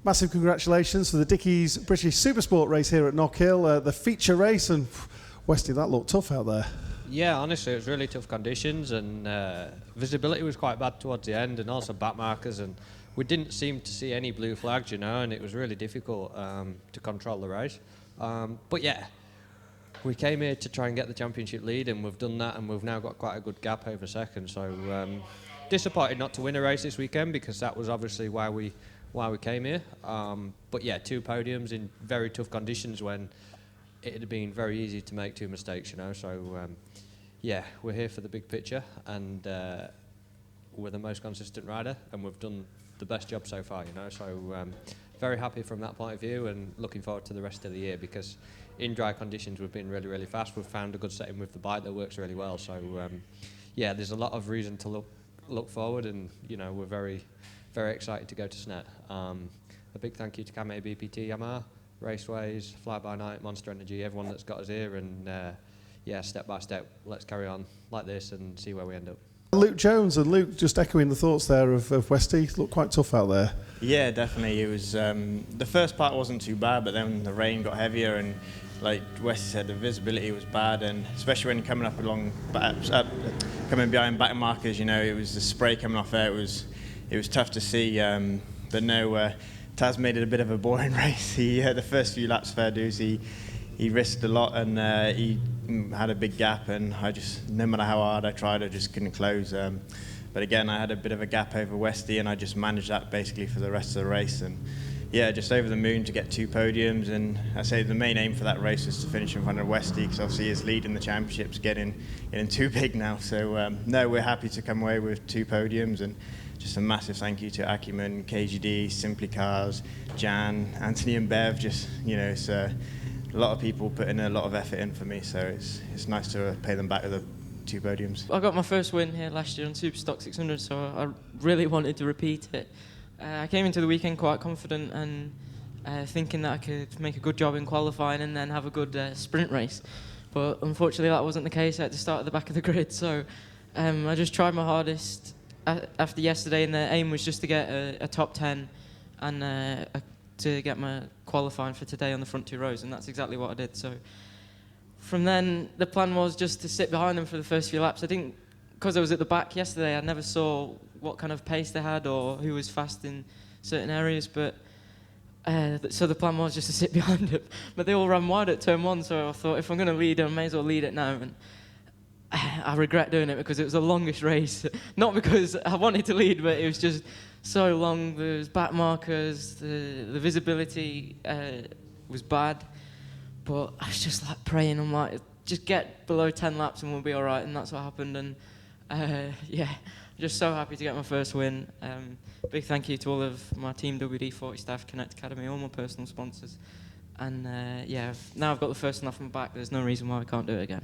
Massive congratulations for the Dickies British Supersport race here at Knockhill, the feature race, and Westy, that looked tough out there. Yeah, honestly, it was really tough conditions, and visibility was quite bad towards the end, and also back markers, and we didn't seem to see any blue flags, you know, and it was really difficult to control the race. But yeah, we came here to try and get the championship lead, and we've done that, and we've now got quite a good gap over second. So disappointed not to win a race this weekend, because that was obviously why we came here. But yeah, 2 podiums in very tough conditions when it had been very easy to make 2 mistakes, you know. So yeah, we're here for the big picture, and we're the most consistent rider, and we've done the best job so far, you know. So very happy from that point of view, and looking forward to the rest of the year, because in dry conditions we've been really, really fast. We've found a good setting with the bike that works really well. So yeah, there's a lot of reason to look forward, and you know, we're very excited to go to Snet. A big thank you to Kame, BPT, Yamaha, Raceways, Fly By Night, Monster Energy, everyone that's got us here, and yeah, step by step, let's carry on like this and see where we end up. Luke Jones, and Luke, just echoing the thoughts there of Westy, looked quite tough out there. Yeah, definitely. It was the first part wasn't too bad, but then the rain got heavier, and like Westy said, the visibility was bad, and especially when coming up along, coming behind back markers, you know, it was the spray coming off there. It was tough to see, but no, Taz made it a bit of a boring race. He the first few laps, fair dues, he risked a lot, and he had a big gap, and I just, no matter how hard I tried, I just couldn't close. But again, I had a bit of a gap over Westy, and I just managed that basically for the rest of the race. And yeah, just over the moon to get 2 podiums. And I say the main aim for that race was to finish in front of Westy, because obviously his lead in the championships getting too big now. So no, we're happy to come away with 2 podiums, and just a massive thank you to Acumen, KGD, Simply Cars, Jan, Anthony and Bev. Just, you know, it's a lot of people putting a lot of effort in for me, so it's nice to pay them back with the 2 podiums. I got my first win here last year on Superstock 600, so I really wanted to repeat it. I came into the weekend quite confident, and thinking that I could make a good job in qualifying and then have a good sprint race. But unfortunately that wasn't the case. I had to start at the back of the grid, so I just tried my hardest after yesterday, and the aim was just to get a top 10 and to get my qualifying for today on the front 2 rows, and that's exactly what I did. So from then, the plan was just to sit behind them for the first few laps. I didn't, because I was at the back yesterday, I never saw what kind of pace they had or who was fast in certain areas, but so the plan was just to sit behind them. But they all ran wide at turn 1, so I thought, if I'm going to lead, I may as well lead it now. And I regret doing it, because it was the longest race. Not because I wanted to lead, but it was just so long. There was back markers, the visibility was bad. But I was just like praying, I'm like, just get below 10 laps and we'll be all right, and that's what happened. And yeah, just so happy to get my first win. Big thank you to all of my Team WD-40 staff, Connect Academy, all my personal sponsors. And yeah, now I've got the first one off my back, there's no reason why I can't do it again.